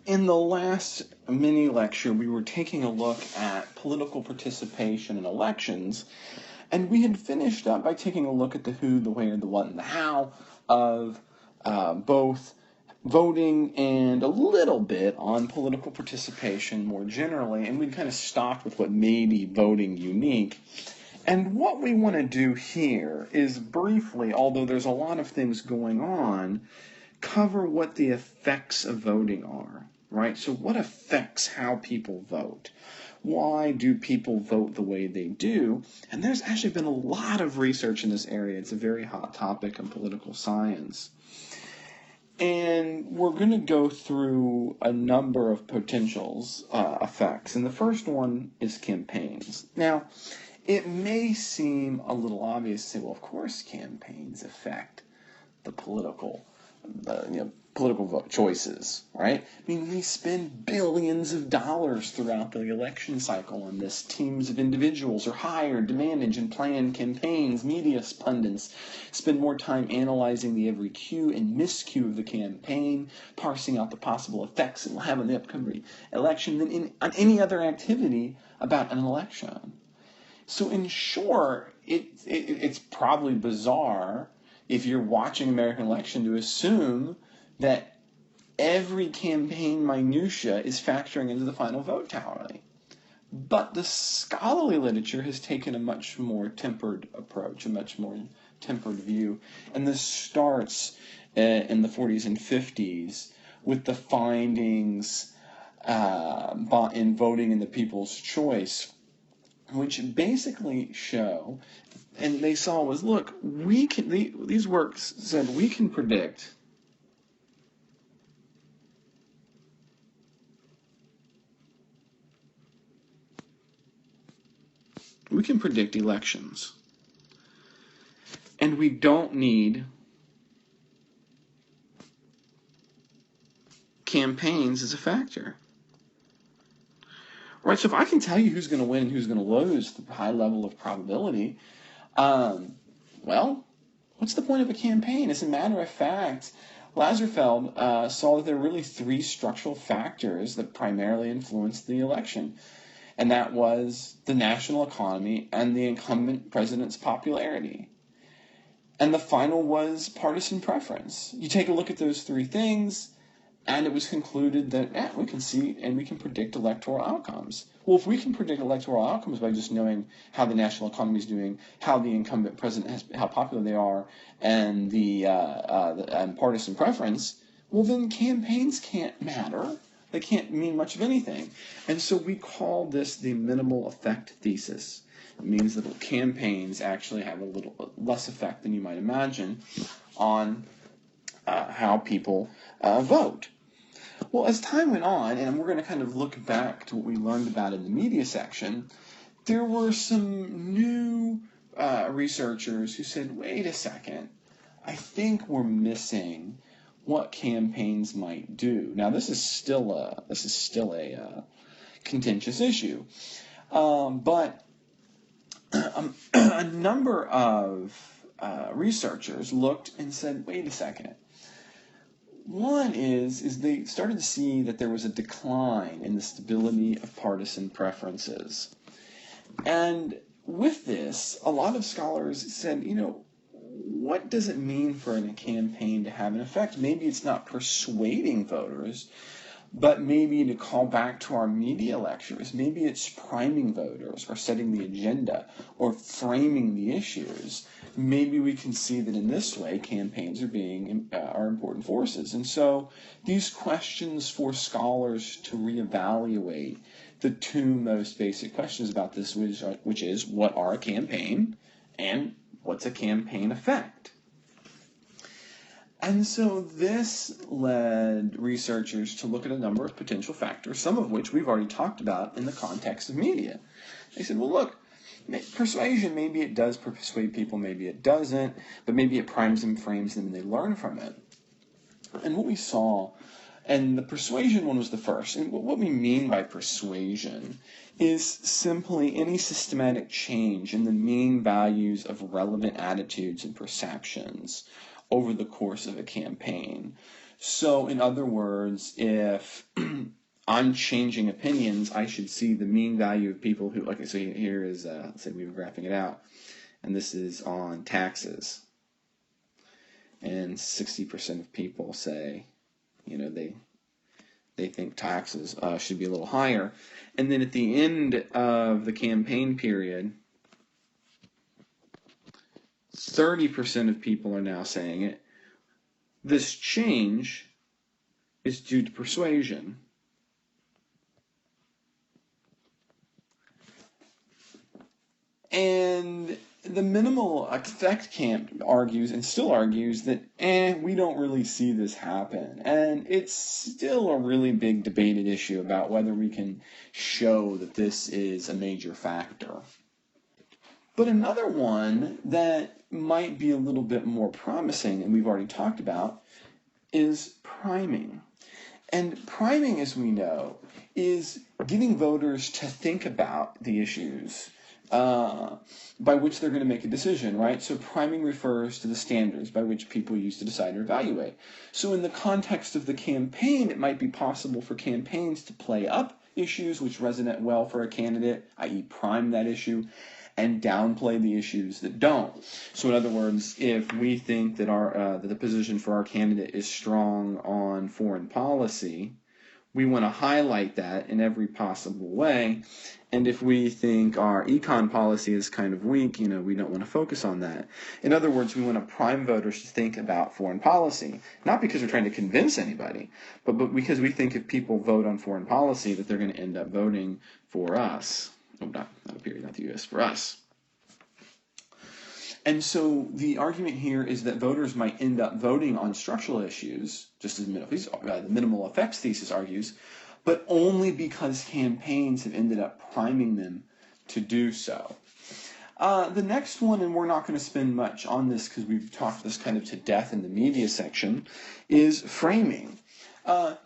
In the last mini lecture, we were taking a look at political participation in elections, and we had finished up by taking a look at the who, the where, the what, and the how of both voting and a little bit on political participation more generally, and we'd kind of stopped with what made voting unique. And what we want to do here is briefly, although there's a lot of things going on, cover what the effects of voting are, right? So what affects how people vote? Why do people vote the way they do? And there's actually been a lot of research in this area. It's a very hot topic in political science. And we're going to go through a number of potentials, effects. And the first one is campaigns. Now, it may seem a little obvious to say, well, of course campaigns affect the political vote choices, right? I mean, we spend billions of dollars throughout the election cycle on this. Teams of individuals are hired to manage and plan campaigns. Media pundits spend more time analyzing the every cue and miscue of the campaign, parsing out the possible effects it will have on the upcoming election than on any other activity about an election. So in short, it's probably bizarre if you're watching an American election to assume that every campaign minutia is factoring into the final vote tally. But the scholarly literature has taken a much more tempered approach, a much more tempered view. And this starts in the 40s and 50s with the findings in Voting in the People's Choice, which basically show, and they saw was, look, these works said we can predict elections, and we don't need campaigns as a factor. Right, so if I can tell you who's going to win and who's going to lose, the high level of probability, well, what's the point of a campaign? As a matter of fact, Lazarsfeld saw that there were really three structural factors that primarily influenced the election, and that was the national economy and the incumbent president's popularity. And the final was partisan preference. You take a look at those three things, and it was concluded that we can see and we can predict electoral outcomes. Well, if we can predict electoral outcomes by just knowing how the national economy is doing, how the incumbent president how popular they are, and and partisan preference, well, then campaigns can't matter. They can't mean much of anything. And so we call this the minimal effect thesis. It means that campaigns actually have a little less effect than you might imagine on how people vote. Well, as time went on, and we're going to kind of look back to what we learned about in the media section, there were some new researchers who said, wait a second, I think we're missing what campaigns might do. Now, this is still a contentious issue, but a number of researchers looked and said, wait a second. One is they started to see that there was a decline in the stability of partisan preferences. And with this, a lot of scholars said, what does it mean for a campaign to have an effect? Maybe it's not persuading voters, but maybe to call back to our media lectures, maybe it's priming voters or setting the agenda or framing the issues. Maybe we can see that in this way campaigns are important forces. And so these questions for scholars to reevaluate the two most basic questions about this, which is what are a campaign and what's a campaign effect? And so this led researchers to look at a number of potential factors, some of which we've already talked about in the context of media. They said, well, look, persuasion, maybe it does persuade people, maybe it doesn't, but maybe it primes them, frames them, and they learn from it. And what we saw, and the persuasion one was the first, and what we mean by persuasion is simply any systematic change in the mean values of relevant attitudes and perceptions over the course of a campaign. So, in other words, if I'm changing opinions, I should see the mean value of people who, so here is, let's say we were graphing it out, and this is on taxes. And 60% of people say, they think taxes should be a little higher. And then at the end of the campaign period, 30% of people are now saying it. This change is due to persuasion. And the minimal effect camp argues, and still argues, that we don't really see this happen. And it's still a really big debated issue about whether we can show that this is a major factor. But another one that might be a little bit more promising, and we've already talked about, is priming. And priming, as we know, is getting voters to think about the issues by which they're going to make a decision, right? So priming refers to the standards by which people use to decide or evaluate. So in the context of the campaign, it might be possible for campaigns to play up issues which resonate well for a candidate, i.e. prime that issue, and downplay the issues that don't. So in other words, if we think that that the position for our candidate is strong on foreign policy, we want to highlight that in every possible way. And if we think our econ policy is kind of weak, we don't want to focus on that. In other words, we want to prime voters to think about foreign policy, not because we're trying to convince anybody, but because we think if people vote on foreign policy that they're going to end up voting for us. Oh, not the U.S., for us. And so the argument here is that voters might end up voting on structural issues, just as the minimal effects thesis argues, but only because campaigns have ended up priming them to do so. The next one, and we're not going to spend much on this because we've talked this kind of to death in the media section, is framing.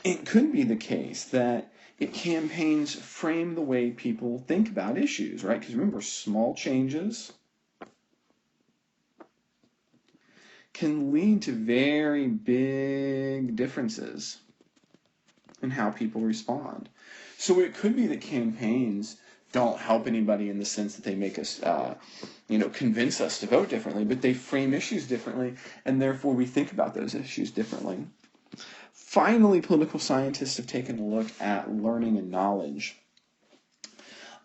It could be the case that campaigns frame the way people think about issues, right? Because remember, small changes can lead to very big differences in how people respond. So it could be that campaigns don't help anybody in the sense that they make us, convince us to vote differently, but they frame issues differently, and therefore we think about those issues differently. Finally, political scientists have taken a look at learning and knowledge.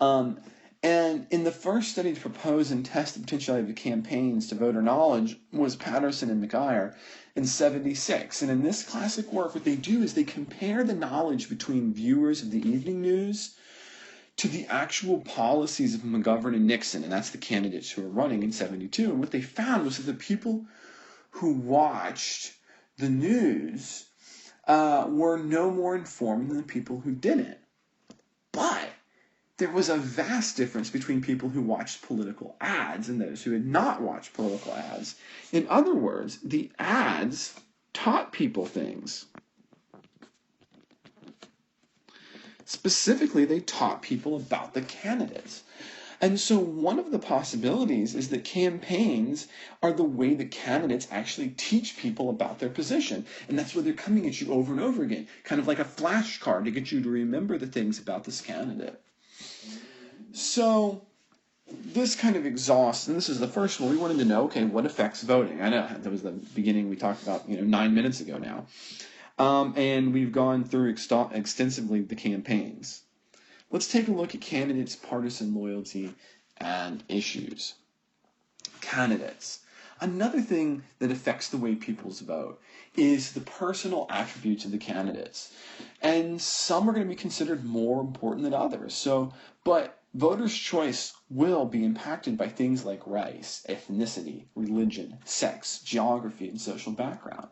And in the first study to propose and test the potentiality of campaigns to voter knowledge was Patterson and McGuire in 1976. And in this classic work, what they do is they compare the knowledge between viewers of the evening news to the actual policies of McGovern and Nixon, and that's the candidates who were running in 1972. And what they found was that the people who watched the news were no more informed than the people who didn't. But there was a vast difference between people who watched political ads and those who had not watched political ads. In other words, the ads taught people things. Specifically, they taught people about the candidates. And so one of the possibilities is that campaigns are the way that candidates actually teach people about their position. And that's where they're coming at you over and over again, kind of like a flashcard to get you to remember the things about this candidate. So this kind of exhausts, and this is the first one. We wanted to know, okay, what affects voting? I know that was the beginning we talked about, 9 minutes ago now. And we've gone through extensively the campaigns. Let's take a look at candidates' partisan loyalty and issues. Candidates. Another thing that affects the way people vote is the personal attributes of the candidates. And some are going to be considered more important than others. But voters' choice will be impacted by things like race, ethnicity, religion, sex, geography, and social background.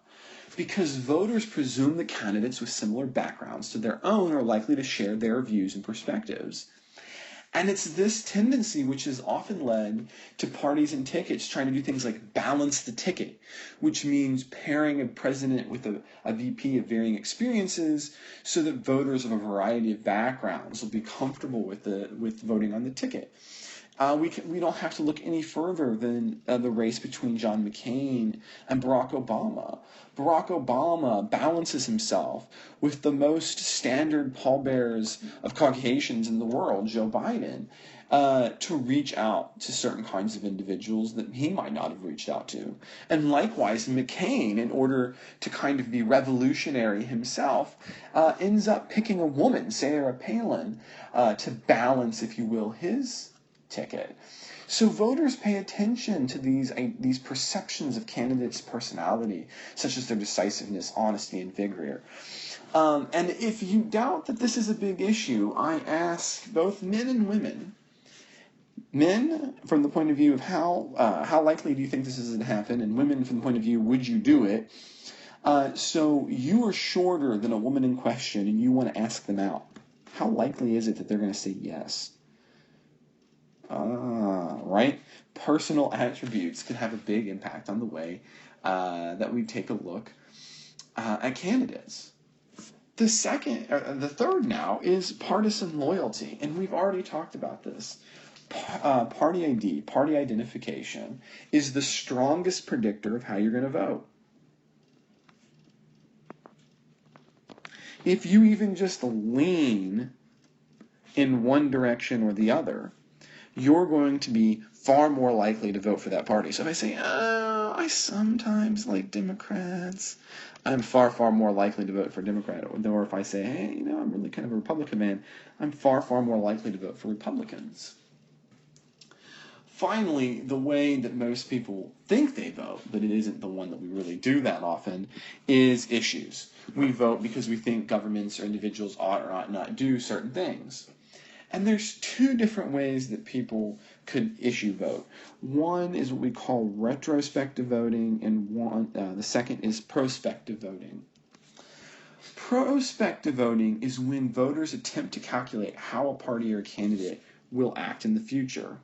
Because voters presume that candidates with similar backgrounds to their own are likely to share their views and perspectives. And it's this tendency which has often led to parties and tickets trying to do things like balance the ticket, which means pairing a president with a VP of varying experiences so that voters of a variety of backgrounds will be comfortable with voting on the ticket. We don't have to look any further than the race between John McCain and Barack Obama. Barack Obama balances himself with the most standard pallbearers of Caucasians in the world, Joe Biden, to reach out to certain kinds of individuals that he might not have reached out to. And likewise, McCain, in order to kind of be revolutionary himself, ends up picking a woman, Sarah Palin, to balance, if you will, his ticket. So voters pay attention to these perceptions of candidates' personality, such as their decisiveness, honesty, and vigor. And if you doubt that this is a big issue, I ask both men and women. Men, from the point of view of how likely do you think this is going to happen, and women from the point of view, would you do it? So you are shorter than a woman in question, and you want to ask them out. How likely is it that they're going to say yes? Right? Personal attributes can have a big impact on the way that we take a look at candidates. The third now is partisan loyalty, and we've already talked about this. Party ID, party identification, is the strongest predictor of how you're going to vote. If you even just lean in one direction or the other, you're going to be far more likely to vote for that party. So if I say, oh, I sometimes like Democrats, I'm far, far more likely to vote for Democrat. Or if I say, hey, I'm really kind of a Republican man, I'm far, far more likely to vote for Republicans. Finally, the way that most people think they vote, but it isn't the one that we really do that often, is issues. We vote because we think governments or individuals ought or ought not do certain things. And there's two different ways that people could issue vote. One is what we call retrospective voting, and the second is prospective voting. Prospective voting is when voters attempt to calculate how a party or a candidate will act in the future.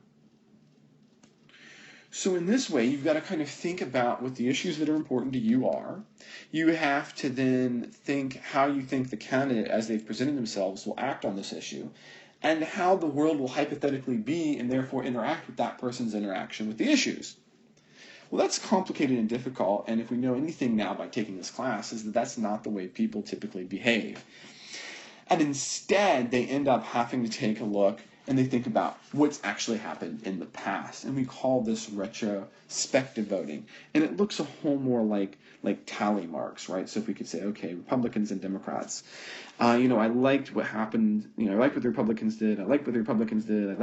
So in this way, you've got to kind of think about what the issues that are important to you are. You have to then think how you think the candidate, as they've presented themselves, will act on this issue, and how the world will hypothetically be and therefore interact with that person's interaction with the issues. Well, that's complicated and difficult, and if we know anything now by taking this class, is that that's not the way people typically behave. And instead, they end up having to take a look and they think about what's actually happened in the past. And we call this retrospective voting. And it looks a whole more like tally marks, right? So if we could say, okay, Republicans and Democrats, I liked what happened, I liked what the Republicans did, I liked what the Republicans did,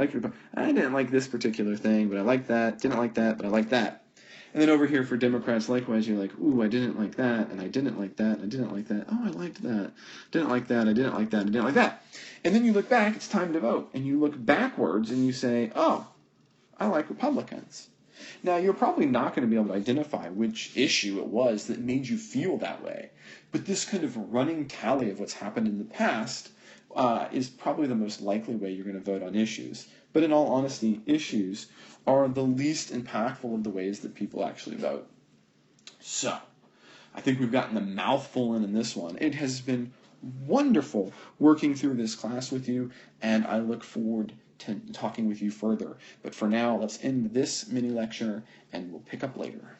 I didn't like this particular thing, but I liked that, didn't like that, but I liked that. And then over here for Democrats, likewise, you're like, ooh, I didn't like that, and I didn't like that, and I didn't like that. Oh, I liked that. Didn't like that, I didn't like that, I didn't like that. And then you look back, it's time to vote. And you look backwards and you say, oh, I like Republicans. Now, you're probably not going to be able to identify which issue it was that made you feel that way. But this kind of running tally of what's happened in the past is probably the most likely way you're going to vote on issues. But in all honesty, issues are the least impactful of the ways that people actually vote. So, I think we've gotten a mouthful in this one. It has been wonderful working through this class with you, and I look forward to talking with you further. But for now, let's end this mini lecture, and we'll pick up later.